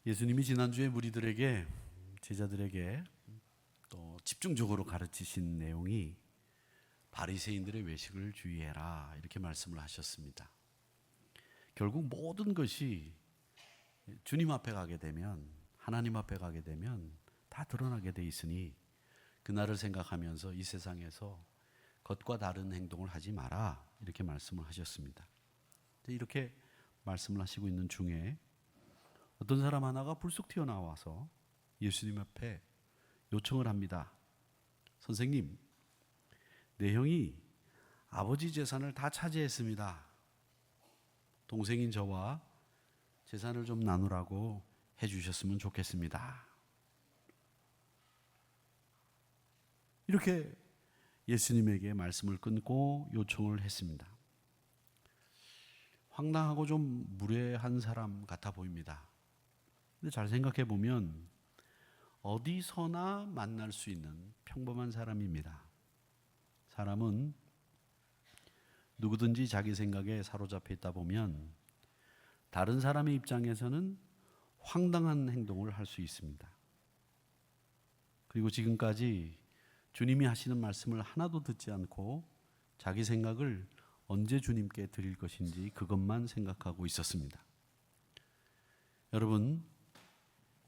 예수님이 지난주에 무리들에게, 제자들에게 또 집중적으로 가르치신 내용이 바리새인들의 외식을 주의해라 이렇게 말씀을 하셨습니다. 결국 모든 것이 주님 앞에 가게 되면, 하나님 앞에 가게 되면 다 드러나게 돼 있으니 그날을 생각하면서 이 세상에서 겉과 다른 행동을 하지 마라 이렇게 말씀을 하셨습니다. 이렇게 말씀을 하시고 있는 중에 어떤 사람 하나가 불쑥 튀어나와서 예수님 앞에 요청을 합니다. 선생님, 내 형이 아버지 재산을 다 차지했습니다. 동생인 저와 재산을 좀 나누라고 해주셨으면 좋겠습니다. 이렇게 예수님에게 말씀을 끊고 요청을 했습니다. 황당하고 좀 무례한 사람 같아 보입니다. 근데 잘 생각해 보면 어디서나 만날 수 있는 평범한 사람입니다. 사람은 누구든지 자기 생각에 사로잡혀 있다 보면 다른 사람의 입장에서는 황당한 행동을 할 수 있습니다. 그리고 지금까지 주님이 하시는 말씀을 하나도 듣지 않고 자기 생각을 언제 주님께 드릴 것인지 그것만 생각하고 있었습니다. 여러분,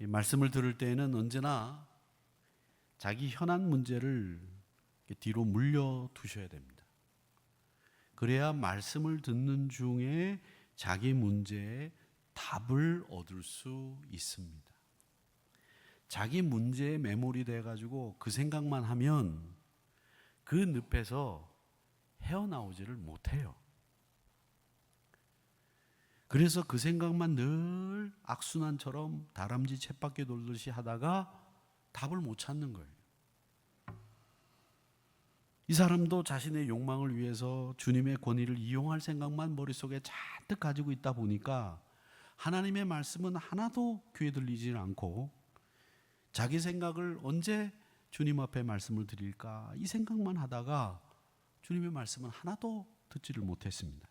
이 말씀을 들을 때에는 언제나 자기 현안 문제를 뒤로 물려두셔야 됩니다. 그래야 말씀을 듣는 중에 자기 문제에 답을 얻을 수 있습니다. 자기 문제에 매몰이 돼가지고 그 생각만 하면 그 늪에서 헤어나오지를 못해요. 그래서 그 생각만 늘 악순환처럼 다람쥐 쳇바퀴 돌듯이 하다가 답을 못 찾는 거예요. 이 사람도 자신의 욕망을 위해서 주님의 권위를 이용할 생각만 머릿속에 잔뜩 가지고 있다 보니까 하나님의 말씀은 하나도 귀에 들리지 않고 자기 생각을 언제 주님 앞에 말씀을 드릴까 이 생각만 하다가 주님의 말씀은 하나도 듣지를 못했습니다.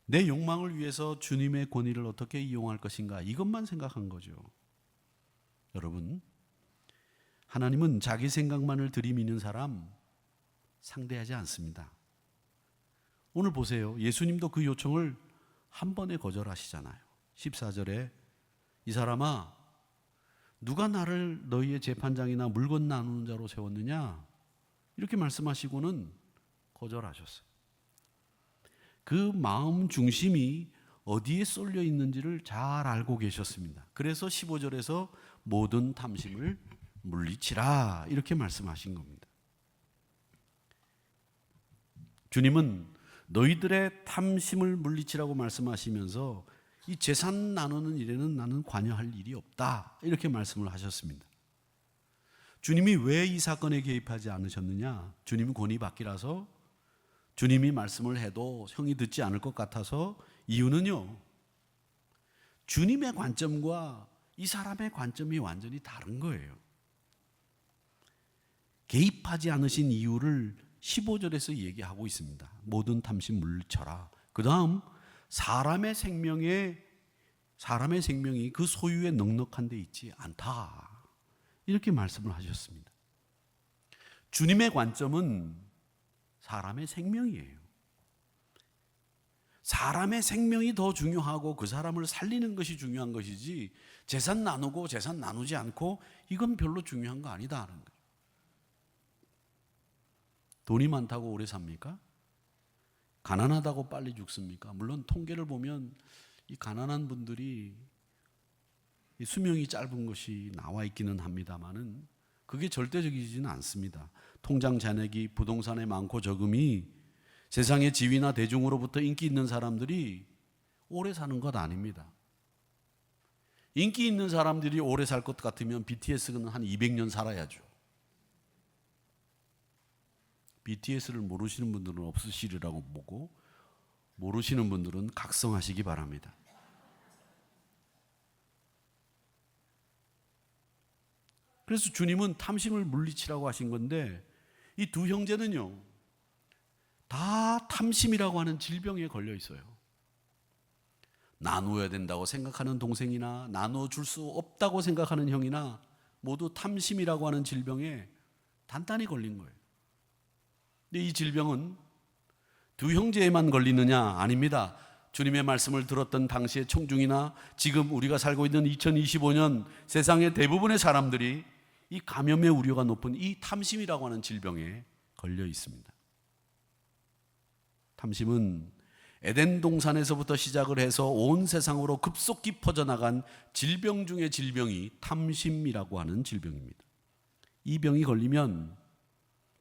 내 욕망을 위해서 주님의 권위를 어떻게 이용할 것인가 이것만 생각한 거죠. 여러분, 하나님은 자기 생각만을 들이미는 사람 상대하지 않습니다. 오늘 보세요. 예수님도 그 요청을 한 번에 거절하시잖아요. 14절에 이 사람아 누가 나를 너희의 재판장이나 물건 나누는 자로 세웠느냐 이렇게 말씀하시고는 거절하셨어요. 그 마음 중심이 어디에 쏠려 있는지를 잘 알고 계셨습니다. 그래서 15절에서 모든 탐심을 물리치라 이렇게 말씀하신 겁니다. 주님은 너희들의 탐심을 물리치라고 말씀하시면서 이 재산 나누는 일에는 나는 관여할 일이 없다 이렇게 말씀을 하셨습니다. 주님이 왜 이 사건에 개입하지 않으셨느냐? 주님은 권위받기라서 주님이 말씀을 해도 형이 듣지 않을 것 같아서 이유는요. 주님의 관점과 이 사람의 관점이 완전히 다른 거예요. 개입하지 않으신 이유를 15절에서 얘기하고 있습니다. 모든 탐심 물리쳐라. 그 다음 사람의 생명이 그 소유에 넉넉한 데 있지 않다. 이렇게 말씀을 하셨습니다. 주님의 관점은 사람의 생명이에요. 사람의 생명이 더 중요하고 그 사람을 살리는 것이 중요한 것이지 재산 나누고 재산 나누지 않고 이건 별로 중요한 거 아니다는 거예요. 돈이 많다고 오래 삽니까? 가난하다고 빨리 죽습니까? 물론 통계를 보면 이 가난한 분들이 이 수명이 짧은 것이 나와 있기는 합니다만은 그게 절대적이지는 않습니다. 통장 잔액이 부동산에 많고 적음이 세상의 지위나 대중으로부터 인기 있는 사람들이 오래 사는 것 아닙니다. 인기 있는 사람들이 오래 살 것 같으면 BTS는 한 200년 살아야죠. BTS를 모르시는 분들은 없으시리라고 보고 모르시는 분들은 각성하시기 바랍니다. 그래서 주님은 탐심을 물리치라고 하신 건데 이 두 형제는요 다 탐심이라고 하는 질병에 걸려 있어요. 나누어야 된다고 생각하는 동생이나 나누어 줄 수 없다고 생각하는 형이나 모두 탐심이라고 하는 질병에 단단히 걸린 거예요. 근데 이 질병은 두 형제에만 걸리느냐? 아닙니다. 주님의 말씀을 들었던 당시의 청중이나 지금 우리가 살고 있는 2025년 세상의 대부분의 사람들이 이 감염의 우려가 높은 이 탐심이라고 하는 질병에 걸려 있습니다. 탐심은 에덴 동산에서부터 시작을 해서 온 세상으로 급속히 퍼져나간 질병 중의 질병이 탐심이라고 하는 질병입니다. 이 병이 걸리면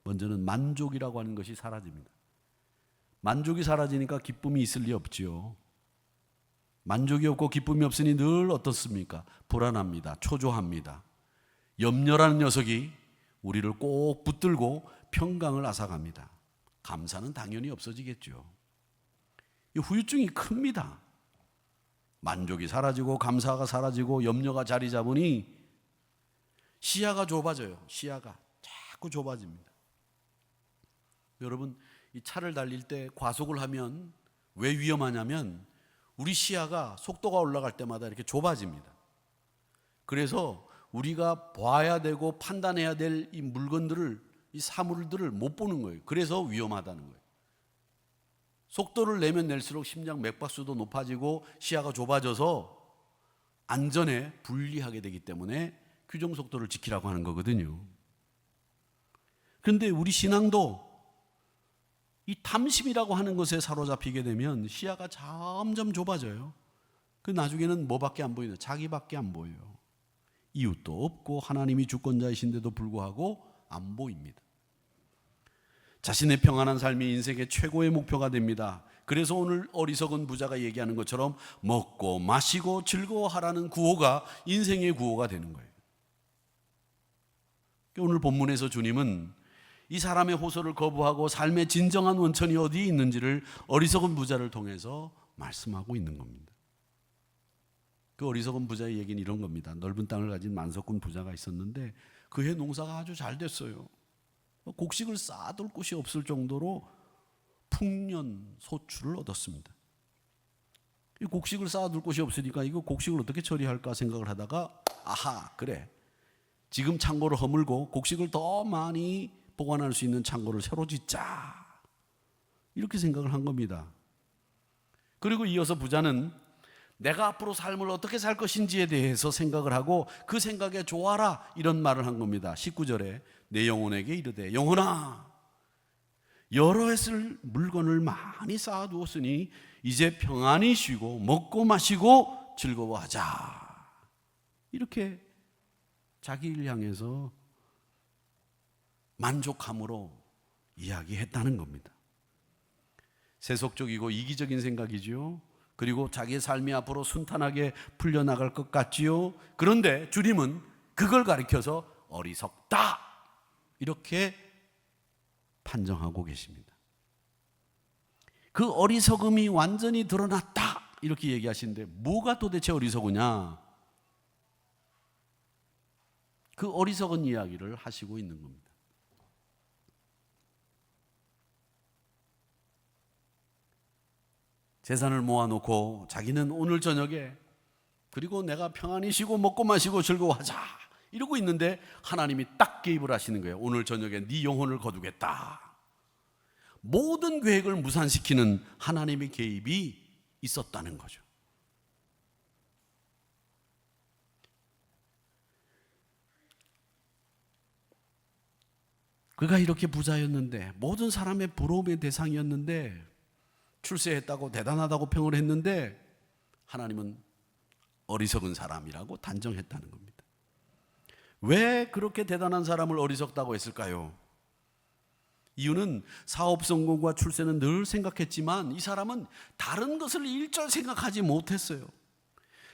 먼저는 만족이라고 하는 것이 사라집니다. 만족이 사라지니까 기쁨이 있을 리 없지요. 만족이 없고 기쁨이 없으니 늘 어떻습니까? 불안합니다. 초조합니다. 염려라는 녀석이 우리를 꼭 붙들고 평강을 앗아갑니다. 감사는 당연히 없어지겠죠. 이 후유증이 큽니다. 만족이 사라지고 감사가 사라지고 염려가 자리 잡으니 시야가 좁아져요. 시야가 자꾸 좁아집니다. 여러분, 이 차를 달릴 때 과속을 하면 왜 위험하냐면 우리 시야가 속도가 올라갈 때마다 이렇게 좁아집니다. 그래서 우리가 봐야 되고 판단해야 될 이 물건들을, 이 사물들을 못 보는 거예요. 그래서 위험하다는 거예요. 속도를 내면 낼수록 심장 맥박수도 높아지고 시야가 좁아져서 안전에 불리하게 되기 때문에 규정 속도를 지키라고 하는 거거든요. 그런데 우리 신앙도 이 탐심이라고 하는 것에 사로잡히게 되면 시야가 점점 좁아져요. 그 나중에는 뭐밖에 안 보이나? 자기밖에 안 보여요. 이웃도 없고 하나님이 주권자이신데도 불구하고 안 보입니다. 자신의 평안한 삶이 인생의 최고의 목표가 됩니다. 그래서 오늘 어리석은 부자가 얘기하는 것처럼 먹고 마시고 즐거워하라는 구호가 인생의 구호가 되는 거예요. 오늘 본문에서 주님은 이 사람의 호소를 거부하고 삶의 진정한 원천이 어디에 있는지를 어리석은 부자를 통해서 말씀하고 있는 겁니다. 그 어리석은 부자의 얘기는 이런 겁니다. 넓은 땅을 가진 만석군 부자가 있었는데 그 해 농사가 아주 잘 됐어요. 곡식을 쌓아둘 곳이 없을 정도로 풍년 소출을 얻었습니다. 이 곡식을 쌓아둘 곳이 없으니까 이거 곡식을 어떻게 처리할까 생각을 하다가 아하, 그래, 지금 창고를 허물고 곡식을 더 많이 보관할 수 있는 창고를 새로 짓자, 이렇게 생각을 한 겁니다. 그리고 이어서 부자는 내가 앞으로 삶을 어떻게 살 것인지에 대해서 생각을 하고 그 생각에 좋아라, 이런 말을 한 겁니다. 19절에 내 영혼에게 이르되 영혼아, 여러 해 쓸 물건을 많이 쌓아두었으니 이제 평안히 쉬고 먹고 마시고 즐거워하자, 이렇게 자기를 향해서 만족함으로 이야기했다는 겁니다. 세속적이고 이기적인 생각이지요. 그리고 자기의 삶이 앞으로 순탄하게 풀려나갈 것 같지요. 그런데 주님은 그걸 가리켜서 어리석다, 이렇게 판정하고 계십니다. 그 어리석음이 완전히 드러났다, 이렇게 얘기하시는데 뭐가 도대체 어리석으냐? 그 어리석은 이야기를 하시고 있는 겁니다. 재산을 모아놓고 자기는 오늘 저녁에 그리고 내가 평안히 쉬고 먹고 마시고 즐거워하자 이러고 있는데 하나님이 딱 개입을 하시는 거예요. 오늘 저녁에 네 영혼을 거두겠다. 모든 계획을 무산시키는 하나님의 개입이 있었다는 거죠. 그가 이렇게 부자였는데 모든 사람의 부러움의 대상이었는데 출세했다고 대단하다고 평을 했는데 하나님은 어리석은 사람이라고 단정했다는 겁니다. 왜 그렇게 대단한 사람을 어리석다고 했을까요? 이유는 사업 성공과 출세는 늘 생각했지만 이 사람은 다른 것을 일절 생각하지 못했어요.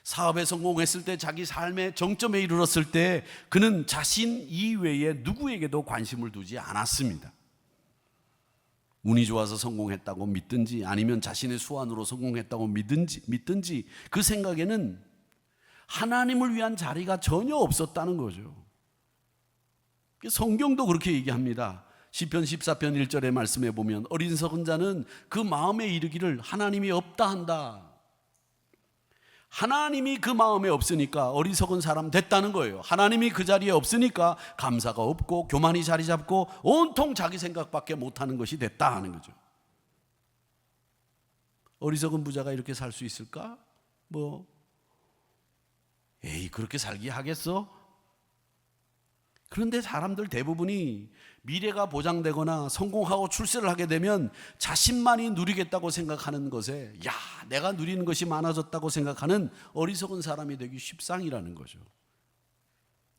사업에 성공했을 때, 자기 삶의 정점에 이르렀을 때 그는 자신 이외에 누구에게도 관심을 두지 않았습니다. 운이 좋아서 성공했다고 믿든지 아니면 자신의 수완으로 성공했다고 믿든지 그 생각에는 하나님을 위한 자리가 전혀 없었다는 거죠. 성경도 그렇게 얘기합니다. 시편 14편 1절의 말씀에 보면 어리석은 자는 그 마음에 이르기를 하나님이 없다 한다. 하나님이 그 마음에 없으니까 어리석은 사람 됐다는 거예요. 하나님이 그 자리에 없으니까 감사가 없고 교만이 자리 잡고 온통 자기 생각밖에 못하는 것이 됐다 하는 거죠. 어리석은 부자가 이렇게 살 수 있을까? 에이, 그렇게 살기 하겠어? 그런데 사람들 대부분이 미래가 보장되거나 성공하고 출세를 하게 되면 자신만이 누리겠다고 생각하는 것에 내가 누리는 것이 많아졌다고 생각하는 어리석은 사람이 되기 십상이라는 거죠.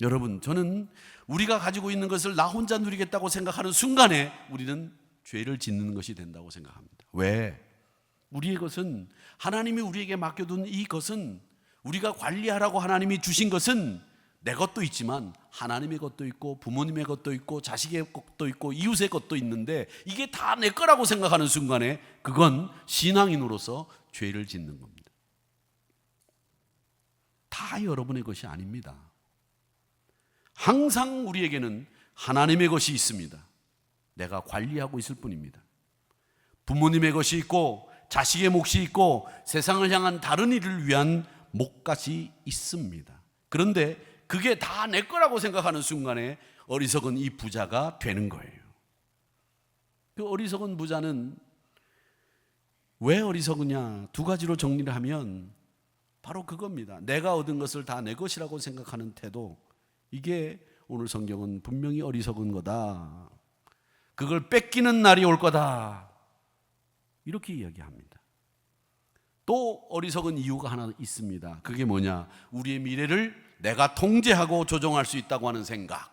여러분, 저는 우리가 가지고 있는 것을 나 혼자 누리겠다고 생각하는 순간에 우리는 죄를 짓는 것이 된다고 생각합니다. 왜? 우리의 것은, 하나님이 우리에게 맡겨둔 이 것은, 우리가 관리하라고 하나님이 주신 것은 내 것도 있지만 하나님의 것도 있고 부모님의 것도 있고 자식의 것도 있고 이웃의 것도 있는데 이게 다 내 거라고 생각하는 순간에 그건 신앙인으로서 죄를 짓는 겁니다. 다 여러분의 것이 아닙니다. 항상 우리에게는 하나님의 것이 있습니다. 내가 관리하고 있을 뿐입니다. 부모님의 것이 있고 자식의 몫이 있고 세상을 향한 다른 일을 위한 몫까지 있습니다. 그런데 그게 다 내 거라고 생각하는 순간에 어리석은 이 부자가 되는 거예요. 그 어리석은 부자는 왜 어리석으냐? 두 가지로 정리를 하면 바로 그겁니다. 내가 얻은 것을 다 내 것이라고 생각하는 태도, 이게 오늘 성경은 분명히 어리석은 거다. 그걸 뺏기는 날이 올 거다. 이렇게 이야기합니다. 또 어리석은 이유가 하나 있습니다. 그게 뭐냐? 우리의 미래를 내가 통제하고 조정할 수 있다고 하는 생각.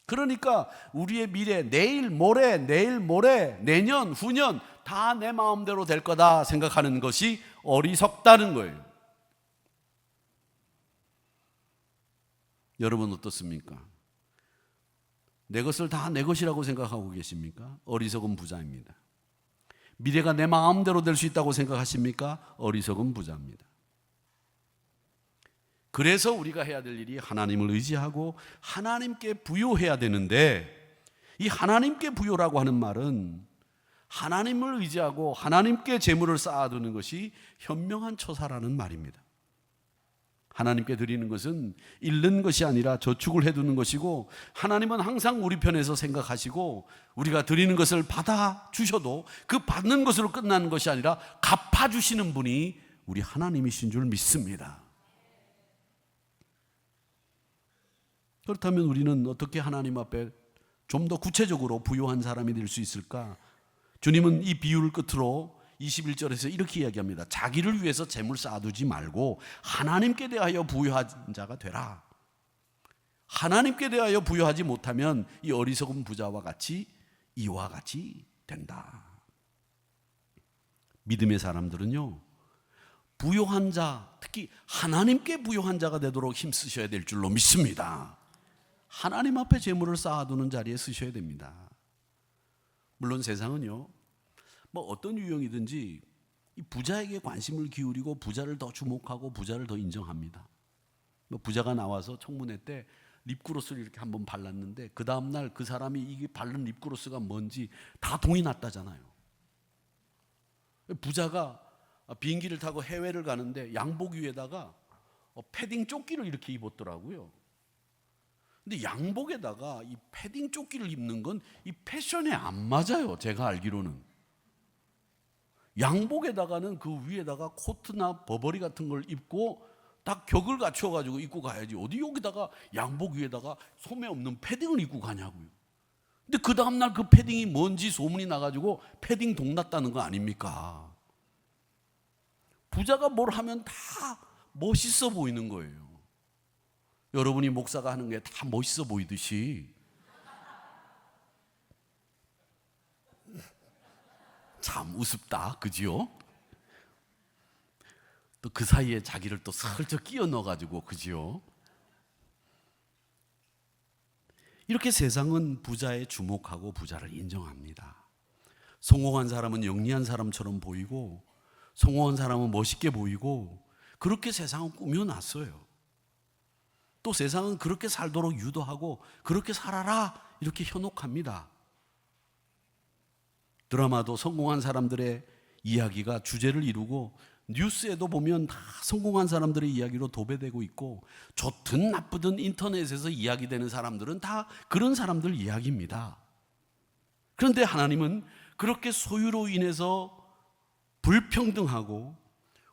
그러니까 우리의 미래, 내일 모레, 내년, 후년 다 내 마음대로 될 거다 생각하는 것이 어리석다는 거예요. 여러분 어떻습니까? 내 것을 다 내 것이라고 생각하고 계십니까? 어리석은 부자입니다. 미래가 내 마음대로 될 수 있다고 생각하십니까? 어리석은 부자입니다. 그래서 우리가 해야 될 일이 하나님을 의지하고 하나님께 부요해야 되는데, 이 하나님께 부요라고 하는 말은 하나님을 의지하고 하나님께 재물을 쌓아두는 것이 현명한 처사라는 말입니다. 하나님께 드리는 것은 잃는 것이 아니라 저축을 해두는 것이고, 하나님은 항상 우리 편에서 생각하시고 우리가 드리는 것을 받아주셔도 그 받는 것으로 끝나는 것이 아니라 갚아주시는 분이 우리 하나님이신 줄 믿습니다. 그렇다면 우리는 어떻게 하나님 앞에 좀 더 구체적으로 부요한 사람이 될 수 있을까? 주님은 이 비유를 끝으로 21절에서 이렇게 이야기합니다. 자기를 위해서 재물 쌓아두지 말고 하나님께 대하여 부요한 자가 되라. 하나님께 대하여 부요하지 못하면 이 어리석은 부자와 같이 이와 같이 된다. 믿음의 사람들은요, 부요한 자, 특히 하나님께 부요한 자가 되도록 힘쓰셔야 될 줄로 믿습니다. 하나님 앞에 재물을 쌓아두는 자리에 쓰셔야 됩니다. 물론 세상은요, 어떤 유형이든지 이 부자에게 관심을 기울이고 부자를 더 주목하고 부자를 더 인정합니다. 부자가 나와서 청문회 때 립그로스를 이렇게 한번 발랐는데 그 다음날 그 사람이 이게 바른 립그로스가 뭔지 다 동이 났다잖아요. 부자가 비행기를 타고 해외를 가는데 양복 위에다가 패딩 조끼를 이렇게 입었더라고요. 근데 양복에다가 이 패딩 조끼를 입는 건 이 패션에 안 맞아요. 제가 알기로는. 양복에다가는 그 위에다가 코트나 버버리 같은 걸 입고 딱 격을 갖춰가지고 입고 가야지. 어디 여기다가 양복 위에다가 소매 없는 패딩을 입고 가냐고요. 근데 그 다음날 그 패딩이 뭔지 소문이 나가지고 패딩 동났다는 거 아닙니까? 부자가 뭘 하면 다 멋있어 보이는 거예요. 여러분이 목사가 하는 게 다 멋있어 보이듯이 참 우습다, 그지요? 또 그 사이에 자기를 또 슬쩍 끼워 넣어가지고, 그지요? 이렇게 세상은 부자에 주목하고 부자를 인정합니다. 성공한 사람은 영리한 사람처럼 보이고 성공한 사람은 멋있게 보이고 그렇게 세상은 꾸며놨어요. 또 세상은 그렇게 살도록 유도하고 그렇게 살아라 이렇게 현혹합니다. 드라마도 성공한 사람들의 이야기가 주제를 이루고 뉴스에도 보면 다 성공한 사람들의 이야기로 도배되고 있고, 좋든 나쁘든 인터넷에서 이야기되는 사람들은 다 그런 사람들 이야기입니다. 그런데 하나님은 그렇게 소유로 인해서 불평등하고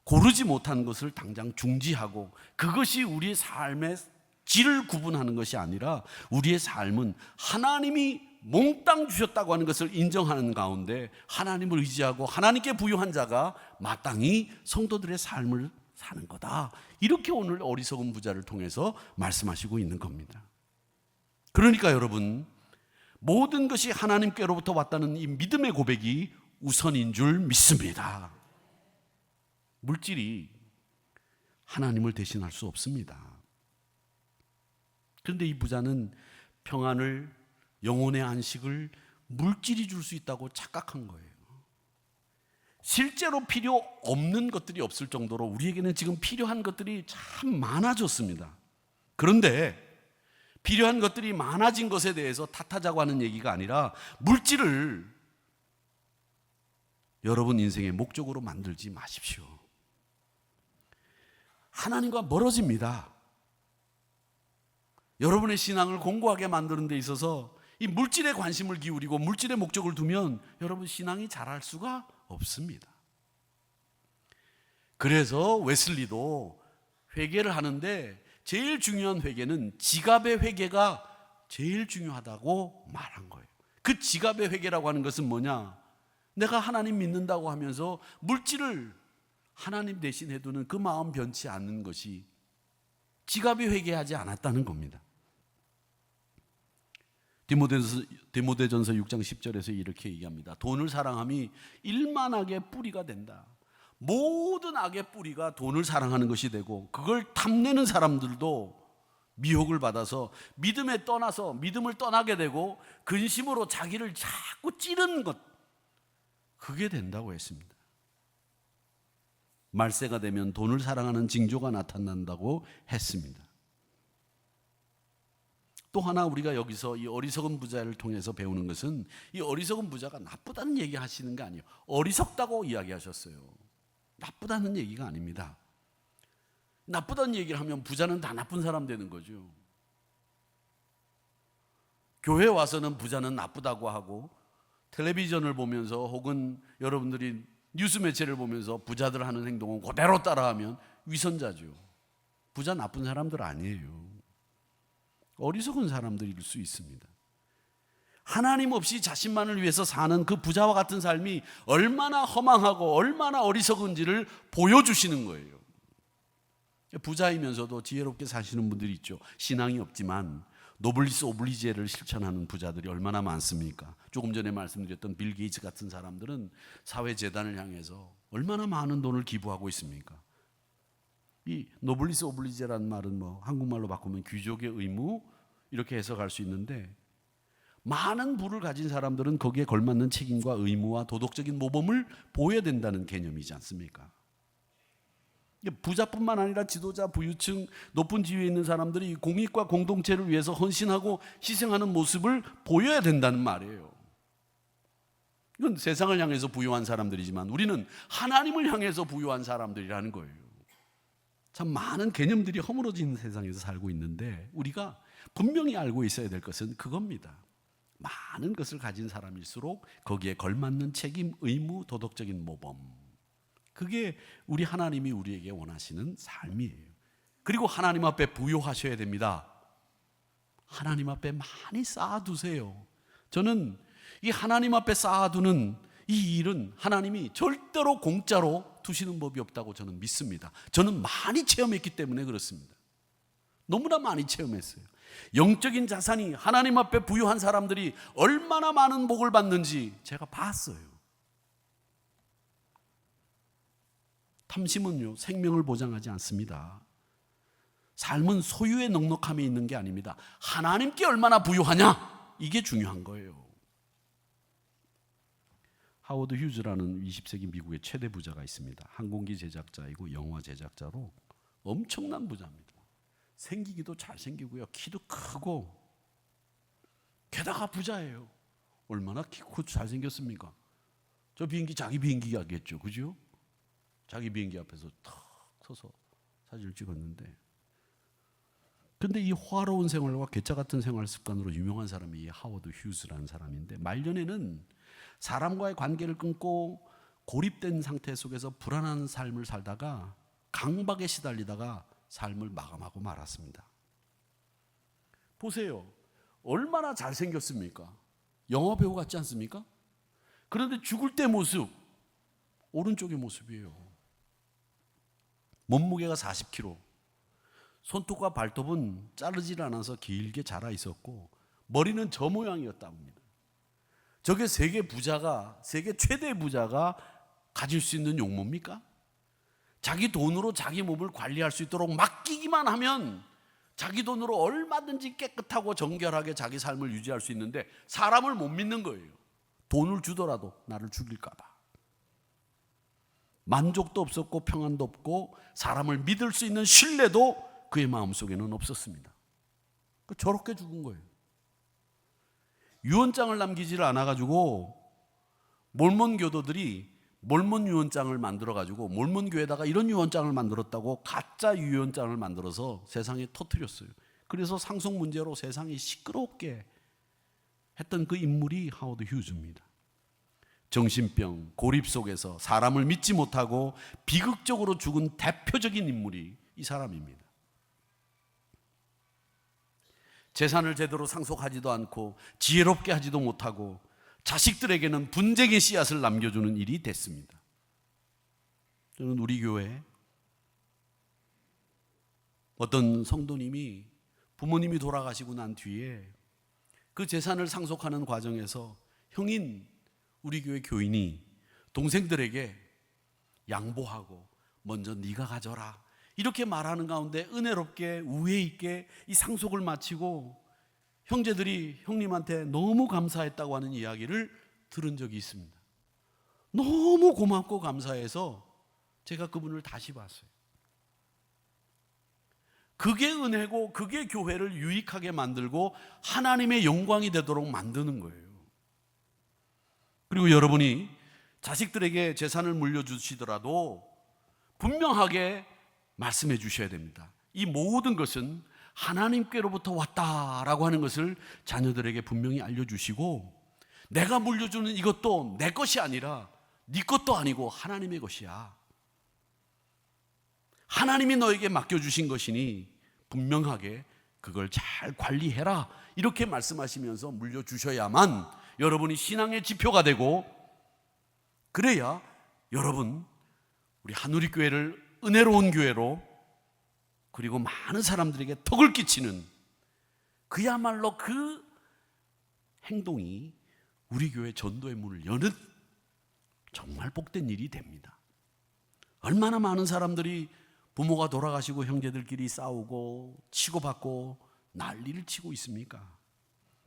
고르지 못한 것을 당장 중지하고, 그것이 우리의 삶의 질을 구분하는 것이 아니라 우리의 삶은 하나님이 몽땅 주셨다고 하는 것을 인정하는 가운데 하나님을 의지하고 하나님께 부유한 자가 마땅히 성도들의 삶을 사는 거다. 이렇게 오늘 어리석은 부자를 통해서 말씀하시고 있는 겁니다. 그러니까 여러분, 모든 것이 하나님께로부터 왔다는 이 믿음의 고백이 우선인 줄 믿습니다. 물질이 하나님을 대신할 수 없습니다. 그런데 이 부자는 평안을, 영혼의 안식을 물질이 줄 수 있다고 착각한 거예요. 실제로 필요 없는 것들이 없을 정도로 우리에게는 지금 필요한 것들이 참 많아졌습니다. 그런데 필요한 것들이 많아진 것에 대해서 탓하자고 하는 얘기가 아니라, 물질을 여러분 인생의 목적으로 만들지 마십시오. 하나님과 멀어집니다. 여러분의 신앙을 공고하게 만드는 데 있어서 이 물질에 관심을 기울이고 물질의 목적을 두면 여러분 신앙이 자랄 수가 없습니다. 그래서 웨슬리도 회개를 하는데 제일 중요한 회개는 지갑의 회개가 제일 중요하다고 말한 거예요. 그 지갑의 회개라고 하는 것은 뭐냐? 내가 하나님 믿는다고 하면서 물질을 하나님 대신 해두는 그 마음 변치 않는 것이 지갑이 회개하지 않았다는 겁니다. 디모데전서 6장 10절에서 이렇게 얘기합니다. 돈을 사랑함이 일만악의 뿌리가 된다. 모든 악의 뿌리가 돈을 사랑하는 것이 되고, 그걸 탐내는 사람들도 미혹을 받아서 믿음을 떠나게 되고 근심으로 자기를 자꾸 찌르는 것, 그게 된다고 했습니다. 말세가 되면 돈을 사랑하는 징조가 나타난다고 했습니다. 또 하나 우리가 여기서 이 어리석은 부자를 통해서 배우는 것은, 이 어리석은 부자가 나쁘다는 얘기 하시는 게 아니에요. 어리석다고 이야기하셨어요. 나쁘다는 얘기가 아닙니다. 나쁘다는 얘기를 하면 부자는 다 나쁜 사람 되는 거죠. 교회 와서는 부자는 나쁘다고 하고, 텔레비전을 보면서 혹은 여러분들이 뉴스 매체를 보면서 부자들 하는 행동은 그대로 따라하면 위선자죠. 부자 나쁜 사람들 아니에요. 어리석은 사람들일 수 있습니다. 하나님 없이 자신만을 위해서 사는 그 부자와 같은 삶이 얼마나 허망하고 얼마나 어리석은지를 보여주시는 거예요. 부자이면서도 지혜롭게 사시는 분들이 있죠. 신앙이 없지만 노블리스 오블리제를 실천하는 부자들이 얼마나 많습니까? 조금 전에 말씀드렸던 빌 게이츠 같은 사람들은 사회재단을 향해서 얼마나 많은 돈을 기부하고 있습니까? 이 노블리스 오블리제라는 말은 한국말로 바꾸면 귀족의 의무, 이렇게 해석할 수 있는데, 많은 부를 가진 사람들은 거기에 걸맞는 책임과 의무와 도덕적인 모범을 보여야 된다는 개념이지 않습니까? 부자뿐만 아니라 지도자, 부유층, 높은 지위에 있는 사람들이 공익과 공동체를 위해서 헌신하고 희생하는 모습을 보여야 된다는 말이에요. 이건 세상을 향해서 부유한 사람들이지만 우리는 하나님을 향해서 부유한 사람들이라는 거예요. 참 많은 개념들이 허물어진 세상에서 살고 있는데, 우리가 분명히 알고 있어야 될 것은 그겁니다. 많은 것을 가진 사람일수록 거기에 걸맞는 책임, 의무, 도덕적인 모범, 그게 우리 하나님이 우리에게 원하시는 삶이에요. 그리고 하나님 앞에 부요하셔야 됩니다. 하나님 앞에 많이 쌓아두세요. 저는 이 하나님 앞에 쌓아두는 이 일은 하나님이 절대로 공짜로 두시는 법이 없다고 저는 믿습니다. 저는 많이 체험했기 때문에 그렇습니다. 너무나 많이 체험했어요. 영적인 자산이 하나님 앞에 부유한 사람들이 얼마나 많은 복을 받는지 제가 봤어요. 탐심은요, 생명을 보장하지 않습니다. 삶은 소유의 넉넉함에 있는 게 아닙니다. 하나님께 얼마나 부유하냐, 이게 중요한 거예요. 하워드 휴즈라는 20세기 미국의 최대 부자가 있습니다. 항공기 제작자이고 영화 제작자로 엄청난 부자입니다. 생기기도 잘생기고요, 키도 크고, 게다가 부자예요. 얼마나 키 크고 잘생겼습니까? 저 비행기 자기 비행기겠죠, 그죠? 자기 비행기 앞에서 탁 서서 사진을 찍었는데, 근데 이 호화로운 생활과 괴짜 같은 생활 습관으로 유명한 사람이 이 하워드 휴즈라는 사람인데, 말년에는 사람과의 관계를 끊고 고립된 상태 속에서 불안한 삶을 살다가 강박에 시달리다가 삶을 마감하고 말았습니다. 보세요. 얼마나 잘생겼습니까? 영화 배우 같지 않습니까? 그런데 죽을 때 모습, 오른쪽의 모습이에요. 몸무게가 40kg, 손톱과 발톱은 자르질 않아서 길게 자라 있었고 머리는 저 모양이었다고 합니다. 저게 세계 최대 부자가 가질 수 있는 용모입니까? 자기 돈으로 자기 몸을 관리할 수 있도록 맡기기만 하면 자기 돈으로 얼마든지 깨끗하고 정결하게 자기 삶을 유지할 수 있는데 사람을 못 믿는 거예요. 돈을 주더라도 나를 죽일까 봐. 만족도 없었고 평안도 없고 사람을 믿을 수 있는 신뢰도 그의 마음속에는 없었습니다. 저렇게 죽은 거예요. 유언장을 남기지를 않아가지고 몰몬 교도들이 몰몬 유언장을 만들어가지고 몰몬 교회에다가 이런 유언장을 만들었다고 가짜 유언장을 만들어서 세상에 터뜨렸어요. 그래서 상속 문제로 세상이 시끄럽게 했던 그 인물이 하워드 휴즈입니다. 정신병, 고립 속에서 사람을 믿지 못하고 비극적으로 죽은 대표적인 인물이 이 사람입니다. 재산을 제대로 상속하지도 않고 지혜롭게 하지도 못하고 자식들에게는 분쟁의 씨앗을 남겨주는 일이 됐습니다. 저는 우리 교회 어떤 성도님이 부모님이 돌아가시고 난 뒤에 그 재산을 상속하는 과정에서 형인 우리 교회 교인이 동생들에게 양보하고 먼저 네가 가져라 이렇게 말하는 가운데 은혜롭게 우애 있게 이 상속을 마치고 형제들이 형님한테 너무 감사했다고 하는 이야기를 들은 적이 있습니다. 너무 고맙고 감사해서 제가 그분을 다시 봤어요. 그게 은혜고 그게 교회를 유익하게 만들고 하나님의 영광이 되도록 만드는 거예요. 그리고 여러분이 자식들에게 재산을 물려주시더라도 분명하게 말씀해 주셔야 됩니다. 이 모든 것은 하나님께로부터 왔다라고 하는 것을 자녀들에게 분명히 알려주시고, 내가 물려주는 이것도 내 것이 아니라 네 것도 아니고 하나님의 것이야. 하나님이 너에게 맡겨주신 것이니 분명하게 그걸 잘 관리해라 이렇게 말씀하시면서 물려주셔야만 여러분이 신앙의 지표가 되고, 그래야 여러분 우리 한우리교회를 은혜로운 교회로 그리고 많은 사람들에게 덕을 끼치는 그야말로 그 행동이 우리 교회 전도의 문을 여는 정말 복된 일이 됩니다. 얼마나 많은 사람들이 부모가 돌아가시고 형제들끼리 싸우고 치고받고 난리를 치고 있습니까?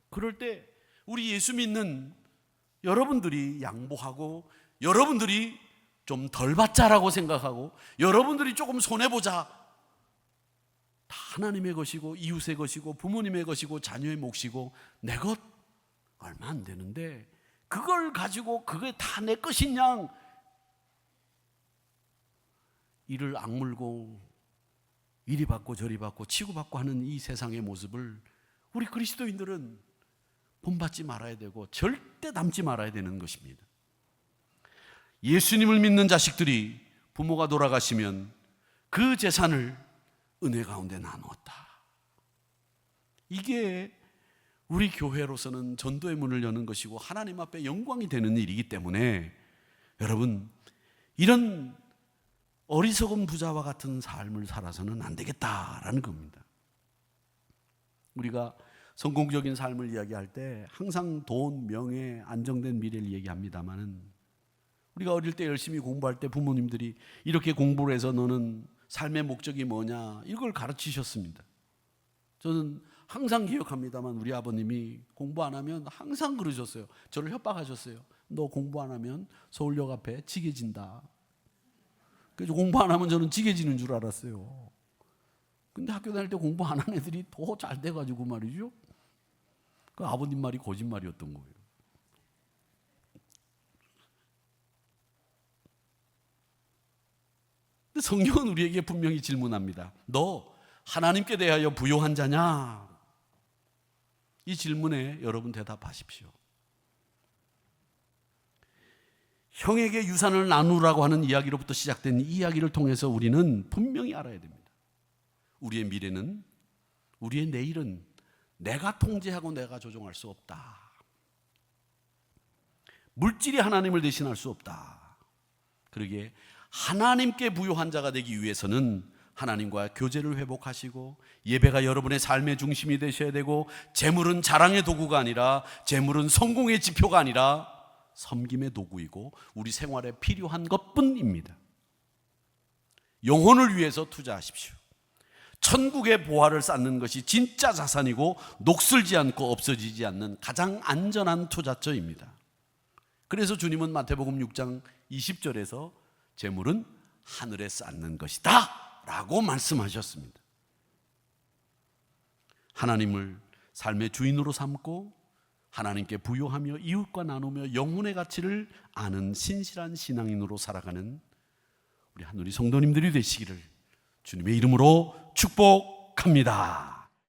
그럴 때 우리 예수 믿는 여러분들이 양보하고 여러분들이 좀 덜 받자라고 생각하고 여러분들이 조금 손해보자, 다 하나님의 것이고 이웃의 것이고 부모님의 것이고 자녀의 몫이고 내 것 얼마 안 되는데 그걸 가지고 그게 다 내 것인 양 이를 악물고 이리 받고 저리 받고 치고받고 하는 이 세상의 모습을 우리 그리스도인들은 본받지 말아야 되고 절대 담지 말아야 되는 것입니다. 예수님을 믿는 자식들이 부모가 돌아가시면 그 재산을 은혜 가운데 나누었다. 이게 우리 교회로서는 전도의 문을 여는 것이고 하나님 앞에 영광이 되는 일이기 때문에 여러분 이런 어리석은 부자와 같은 삶을 살아서는 안 되겠다라는 겁니다. 우리가 성공적인 삶을 이야기할 때 항상 돈, 명예, 안정된 미래를 얘기합니다만은 우리가 어릴 때 열심히 공부할 때 부모님들이 이렇게 공부를 해서 너는 삶의 목적이 뭐냐 이걸 가르치셨습니다. 저는 항상 기억합니다만 우리 아버님이 공부 안 하면 항상 그러셨어요. 저를 협박하셨어요. 너 공부 안 하면 서울역 앞에 지게 진다. 그래서 공부 안 하면 저는 지게 지는 줄 알았어요. 근데 학교 다닐 때 공부 안 한 애들이 더 잘 돼가지고 말이죠. 그 아버님 말이 거짓말이었던 거예요. 근데 성경은 우리에게 분명히 질문합니다. 너 하나님께 대하여 부요한 자냐? 이 질문에 여러분 대답하십시오. 형에게 유산을 나누라고 하는 이야기로부터 시작된 이 이야기를 통해서 우리는 분명히 알아야 됩니다. 우리의 미래는, 우리의 내일은 내가 통제하고 내가 조종할 수 없다. 물질이 하나님을 대신할 수 없다. 그러기에 하나님께 부요한 자가 되기 위해서는 하나님과 교제를 회복하시고 예배가 여러분의 삶의 중심이 되셔야 되고, 재물은 자랑의 도구가 아니라, 재물은 성공의 지표가 아니라 섬김의 도구이고 우리 생활에 필요한 것뿐입니다. 영혼을 위해서 투자하십시오. 천국의 보화를 쌓는 것이 진짜 자산이고 녹슬지 않고 없어지지 않는 가장 안전한 투자처입니다. 그래서 주님은 마태복음 6장 20절에서 재물은 하늘에 쌓는 것이다 라고 말씀하셨습니다. 하나님을 삶의 주인으로 삼고 하나님께 부요하며 이웃과 나누며 영혼의 가치를 아는 신실한 신앙인으로 살아가는 우리 한우리 성도님들이 되시기를 주님의 이름으로 축복합니다.